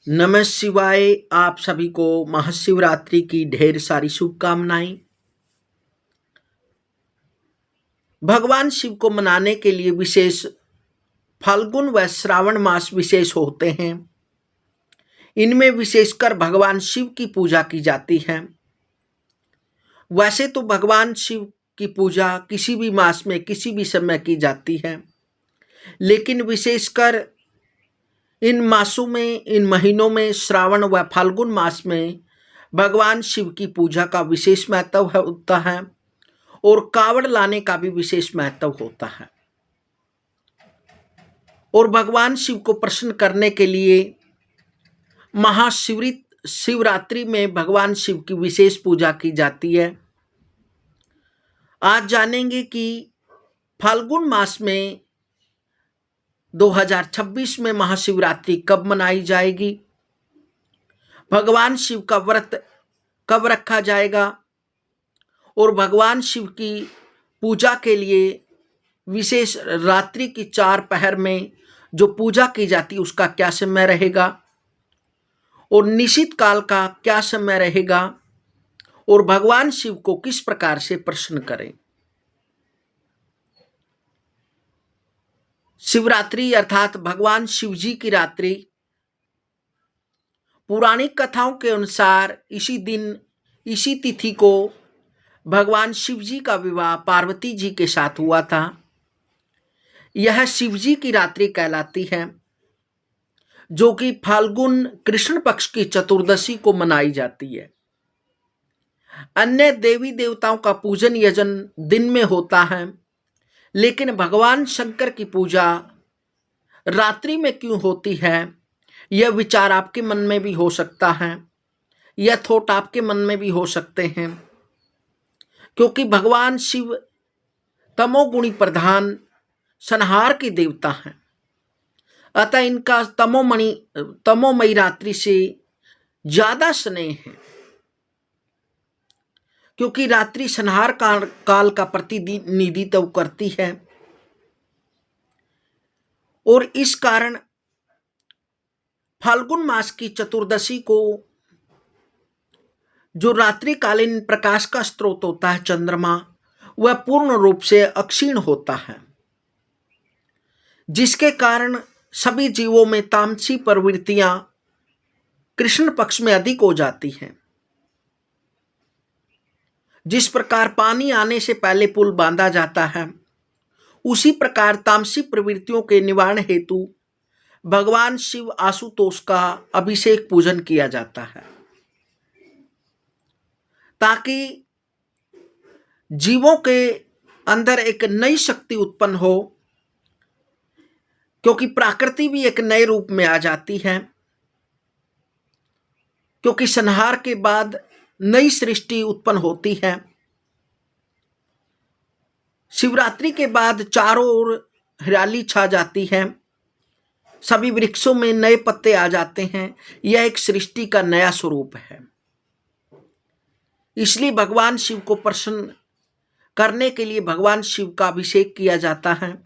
नमः शिवाय। आप सभी को महाशिवरात्रि की ढेर सारी शुभकामनाएं। भगवान शिव को मनाने के लिए विशेष फाल्गुन व श्रावण मास विशेष होते हैं। इनमें विशेषकर भगवान शिव की पूजा की जाती है। वैसे तो भगवान शिव की पूजा किसी भी मास में किसी भी समय की जाती है, लेकिन विशेषकर इन मासों में, इन महीनों में, श्रावण व फाल्गुन मास में भगवान शिव की पूजा का विशेष महत्व होता है और कावड़ लाने का भी विशेष महत्व होता है। और भगवान शिव को प्रसन्न करने के लिए महाशिवरात्रि में भगवान शिव की विशेष पूजा की जाती है। आज जानेंगे कि फाल्गुन मास में 2026 में महाशिवरात्रि कब मनाई जाएगी, भगवान शिव का व्रत कब रखा जाएगा और भगवान शिव की पूजा के लिए विशेष रात्रि की 4 पहर में जो पूजा की जाती है उसका क्या समय रहेगा और निश्चित काल का क्या समय रहेगा और भगवान शिव को किस प्रकार से प्रसन्न करें। शिवरात्रि अर्थात भगवान शिव जी की रात्रि, पौराणिक कथाओं के अनुसार इसी दिन, इसी तिथि को भगवान शिव जी का विवाह पार्वती जी के साथ हुआ था। यह शिव जी की रात्रि कहलाती है, जो कि फाल्गुन कृष्ण पक्ष की चतुर्दशी को मनाई जाती है। अन्य देवी देवताओं का पूजन यजन दिन में होता है, लेकिन भगवान शंकर की पूजा रात्रि में क्यों होती है, यह विचार आपके मन में भी हो सकता है, यह थॉट आपके मन में भी हो सकते हैं, क्योंकि भगवान शिव तमोगुणी प्रधान संहार के देवता हैं। अतः इनका तमोमयी रात्रि से ज्यादा स्नेह है, क्योंकि रात्रि संहार काल का प्रतिनिधित्व करती है और इस कारण फाल्गुन मास की चतुर्दशी को जो रात्रिकालीन प्रकाश का स्रोत होता है चंद्रमा, वह पूर्ण रूप से अक्षीण होता है, जिसके कारण सभी जीवों में तामसी प्रवृत्तियां कृष्ण पक्ष में अधिक हो जाती हैं। जिस प्रकार पानी आने से पहले पुल बांधा जाता है, उसी प्रकार तामसी प्रवृत्तियों के निवारण हेतु भगवान शिव आशुतोष का अभिषेक पूजन किया जाता है, ताकि जीवों के अंदर एक नई शक्ति उत्पन्न हो, क्योंकि प्रकृति भी एक नए रूप में आ जाती है, क्योंकि संहार के बाद नई सृष्टि उत्पन्न होती है। शिवरात्रि के बाद चारों ओर हरियाली छा जाती है, सभी वृक्षों में नए पत्ते आ जाते हैं। यह एक सृष्टि का नया स्वरूप है। इसलिए भगवान शिव को प्रसन्न करने के लिए भगवान शिव का अभिषेक किया जाता है।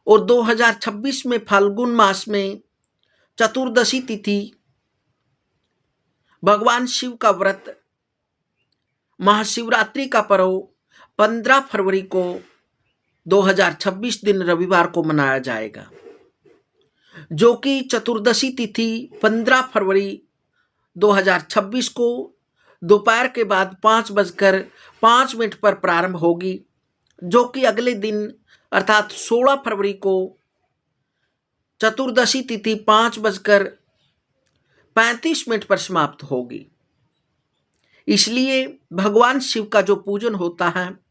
और 2026 में फाल्गुन मास में चतुर्दशी तिथि भगवान शिव का व्रत महाशिवरात्रि का पर्व 15 फरवरी को 2026 दिन रविवार को मनाया जाएगा, जो कि चतुर्दशी तिथि 15 फरवरी 2026 को दोपहर के बाद 5:05 पर प्रारंभ होगी, जो कि अगले दिन अर्थात 16 फरवरी को चतुर्दशी तिथि 5:35 पर समाप्त होगी। इसलिए भगवान शिव का जो पूजन होता है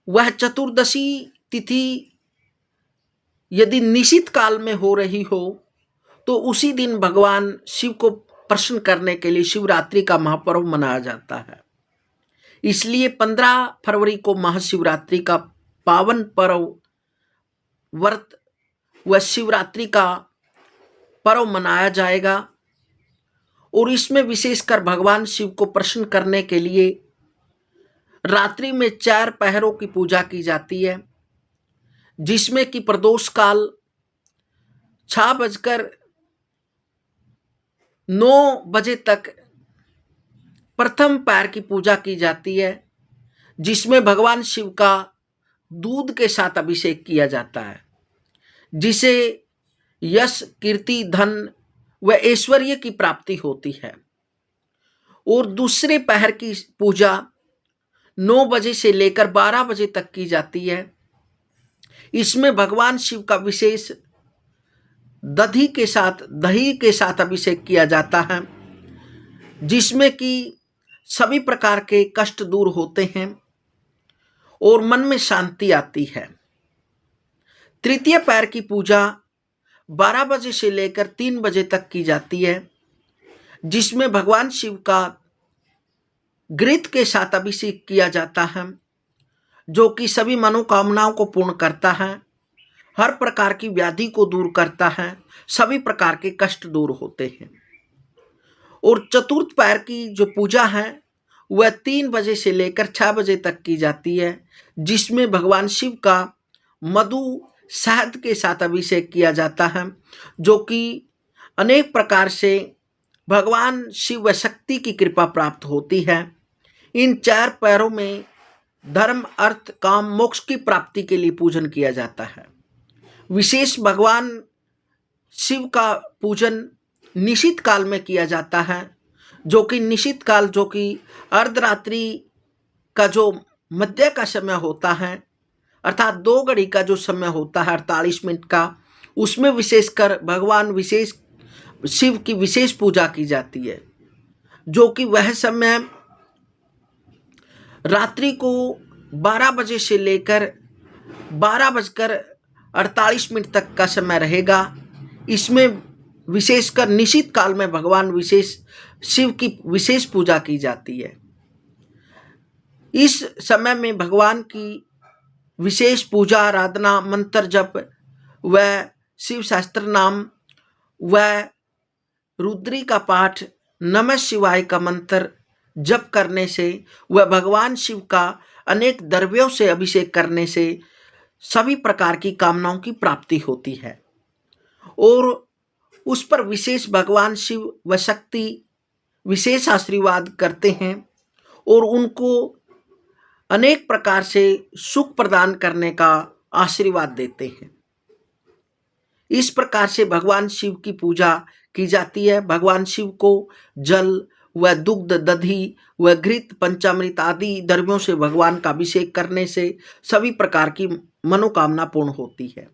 वह चतुर्दशी तिथि यदि निश्चित काल में हो रही हो तो उसी दिन भगवान शिव को प्रसन्न करने के लिए शिवरात्रि का महापर्व मनाया जाता है। इसलिए 15 फरवरी को महाशिवरात्रि का पावन पर्व व्रत व शिवरात्रि का पर्व मनाया जाएगा और इसमें विशेषकर भगवान शिव को प्रसन्न करने के लिए रात्रि में 4 पहरों की पूजा की जाती है, जिसमें कि प्रदोष काल 6:05 9 बजे तक प्रथम पैर की पूजा की जाती है, जिसमें भगवान शिव का दूध के साथ अभिषेक किया जाता है, जिसे यश, कीर्ति, धन व ऐश्वर्य की प्राप्ति होती है। और दूसरे पहर की पूजा 9 बजे से लेकर 12 बजे तक की जाती है। इसमें भगवान शिव का विशेष दही के साथ अभिषेक किया जाता है, जिसमें कि सभी प्रकार के कष्ट दूर होते हैं और मन में शांति आती है। तृतीय पैर की पूजा 12 बजे से लेकर 3 बजे तक की जाती है, जिसमें भगवान शिव का घृत के साथ अभिषेक किया जाता है, जो कि सभी मनोकामनाओं को पूर्ण करता है, हर प्रकार की व्याधि को दूर करता है, सभी प्रकार के कष्ट दूर होते हैं। और चतुर्थ पैर की जो पूजा है वह 3 बजे से लेकर 6 बजे तक की जाती है, जिसमें भगवान शिव का मधु शहद के साथ अभिषेक किया जाता है, जो कि अनेक प्रकार से भगवान शिव व शक्ति की कृपा प्राप्त होती है। इन 4 पैरों में धर्म, अर्थ, काम, मोक्ष की प्राप्ति के लिए पूजन किया जाता है। विशेष भगवान शिव का पूजन निशित काल में किया जाता है, जो कि निशित काल जो कि अर्धरात्रि का जो मध्य का समय होता है, अर्थात 2 घड़ी का जो समय होता है 48 मिनट का, उसमें विशेषकर भगवान शिव की विशेष पूजा की जाती है, जो कि वह समय रात्रि को 12 बजे से लेकर 12:48 तक का समय रहेगा। इसमें विशेषकर निशित काल में भगवान शिव की विशेष पूजा की जाती है। इस समय में भगवान की विशेष पूजा, आराधना, मंत्र जप व शिव शास्त्र नाम व रुद्री का पाठ, नमः शिवाय का मंत्र जप करने से व भगवान शिव का अनेक द्रव्यों से अभिषेक करने से सभी प्रकार की कामनाओं की प्राप्ति होती है। और उस पर विशेष भगवान शिव व शक्ति विशेष आशीर्वाद करते हैं और उनको अनेक प्रकार से सुख प्रदान करने का आशीर्वाद देते हैं। इस प्रकार से भगवान शिव की पूजा की जाती है। भगवान शिव को जल व दुग्ध, दधी व घृत, पंचामृत आदि द्रव्यों से भगवान का अभिषेक करने से सभी प्रकार की मनोकामना पूर्ण होती है।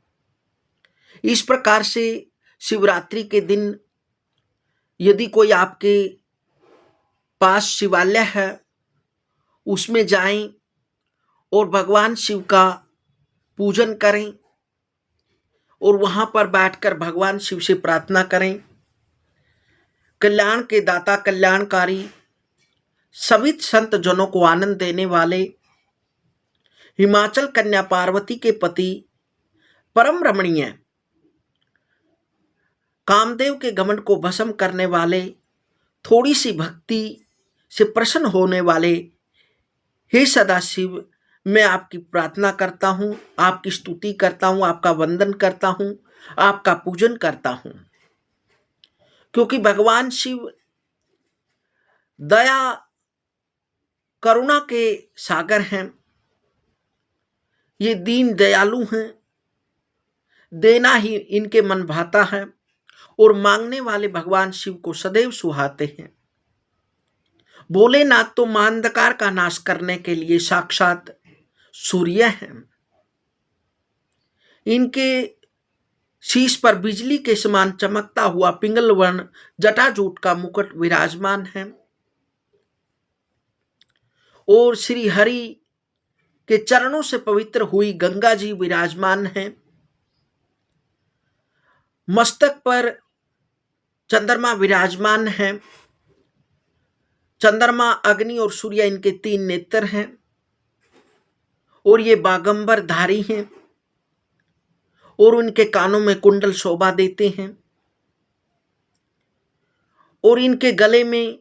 इस प्रकार से शिवरात्रि के दिन यदि कोई आपके पास शिवालय है, उसमें जाएं और भगवान शिव का पूजन करें और वहां पर बैठकर भगवान शिव से प्रार्थना करें। कल्याण के दाता, कल्याणकारी, सभी संत जनों को आनंद देने वाले, हिमाचल कन्या पार्वती के पति, परम रमणीय, कामदेव के घमंड को भस्म करने वाले, थोड़ी सी भक्ति से प्रसन्न होने वाले, हे सदाशिव, मैं आपकी प्रार्थना करता हूँ, आपकी स्तुति करता हूँ, आपका वंदन करता हूँ, आपका पूजन करता हूँ, क्योंकि भगवान शिव दया करुणा के सागर हैं। ये दीन दयालु हैं, देना ही इनके मन भाता है और मांगने वाले भगवान शिव को सदैव सुहाते हैं। भोलेनाथ तो अंधकार का नाश करने के लिए साक्षात सूर्य हैं। इनके शीश पर बिजली के समान चमकता हुआ पिंगल वर्ण जटाजूट का मुकुट विराजमान है और श्री हरि के चरणों से पवित्र हुई गंगा जी विराजमान हैं। मस्तक पर चंद्रमा विराजमान है। चंद्रमा, अग्नि और सूर्य इनके 3 नेत्र हैं और ये बागंबर धारी हैं और उनके कानों में कुंडल शोभा देते हैं और इनके गले में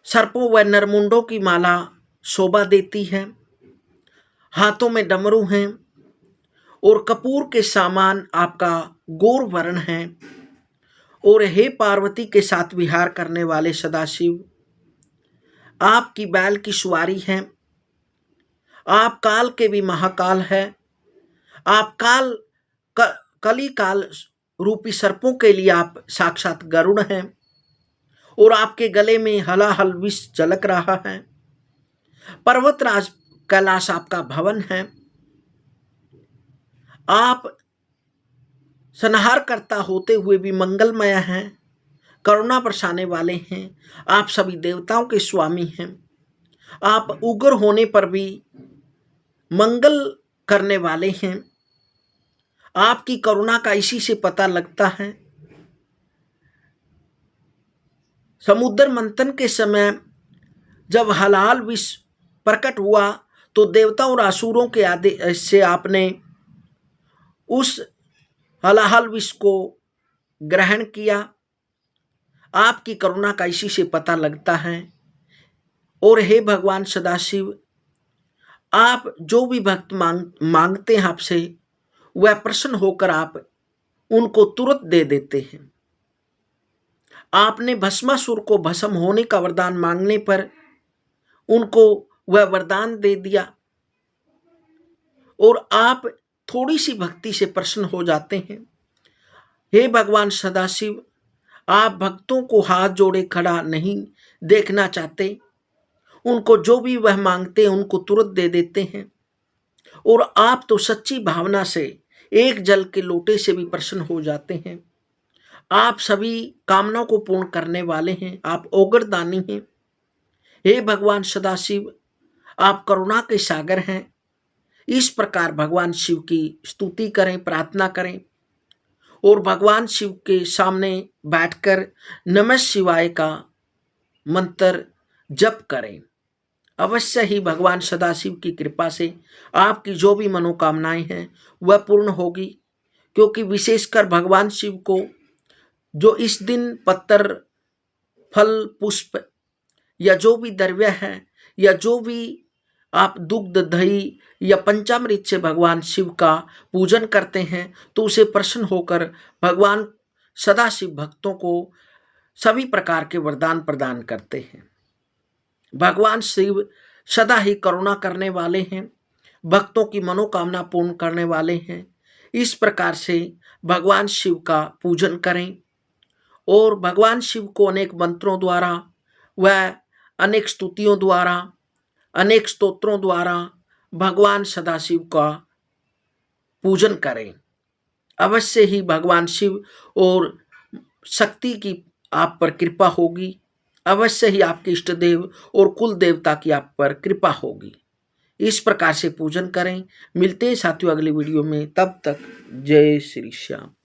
सर्पों व नरमुंडों की माला शोभा देती है। हाथों में डमरू हैं और कपूर के सामान आपका गौर वर्ण है और हे पार्वती के साथ विहार करने वाले सदाशिव, आपकी बैल की सवारी है, आप काल के भी महाकाल है, आप कली काल रूपी सर्पों के लिए आप साक्षात गरुड़ हैं और आपके गले में हलाहल विष झलक रहा है। पर्वतराज कैलाश आपका भवन है। आप संहार करता होते हुए भी मंगलमय हैं, करुणा बरसाने वाले हैं। आप सभी देवताओं के स्वामी हैं। आप उग्र होने पर भी मंगल करने वाले हैं। आपकी करुणा का इसी से पता लगता है। समुद्र मंथन के समय जब हलाल विष प्रकट हुआ तो देवताओं और असुरों के आदेश से आपने उस हलाहल विष को ग्रहण किया। आपकी करुणा का इसी से पता लगता है। और हे भगवान सदाशिव, आप जो भी भक्त मांगते हैं आपसे, वह प्रसन्न होकर आप उनको तुरंत दे देते हैं। आपने भस्मासुर को भस्म होने का वरदान मांगने पर उनको वह वरदान दे दिया और आप थोड़ी सी भक्ति से प्रसन्न हो जाते हैं। हे भगवान सदाशिव, आप भक्तों को हाथ जोड़े खड़ा नहीं देखना चाहते। उनको जो भी वह मांगते हैं उनको तुरंत दे देते हैं। और आप तो सच्ची भावना से एक जल के लोटे से भी प्रसन्न हो जाते हैं। आप सभी कामनाओं को पूर्ण करने वाले हैं। आप ओगरदानी हैं। हे भगवान सदाशिव, आप करुणा के सागर हैं। इस प्रकार भगवान शिव की स्तुति करें, प्रार्थना करें और भगवान शिव के सामने बैठकर नमः शिवाय का मंत्र जप करें। अवश्य ही भगवान सदाशिव की कृपा से आपकी जो भी मनोकामनाएं हैं वह पूर्ण होगी। क्योंकि विशेषकर भगवान शिव को जो इस दिन पत्थर, फल, पुष्प या जो भी द्रव्य है या जो भी आप दुग्ध, दही या पंचामृत से भगवान शिव का पूजन करते हैं तो उसे प्रसन्न होकर भगवान सदाशिव भक्तों को सभी प्रकार के वरदान प्रदान करते हैं। भगवान शिव सदा ही करुणा करने वाले हैं, भक्तों की मनोकामना पूर्ण करने वाले हैं। इस प्रकार से भगवान शिव का पूजन करें और भगवान शिव को अनेक मंत्रों द्वारा व अनेक स्तुतियों द्वारा, अनेक स्तोत्रों द्वारा भगवान सदाशिव का पूजन करें। अवश्य ही भगवान शिव और शक्ति की आप पर कृपा होगी। अवश्य ही आपके इष्ट देव और कुल देवता की आप पर कृपा होगी। इस प्रकार से पूजन करें। मिलते हैं साथियों अगली वीडियो में। तब तक जय श्री श्याम।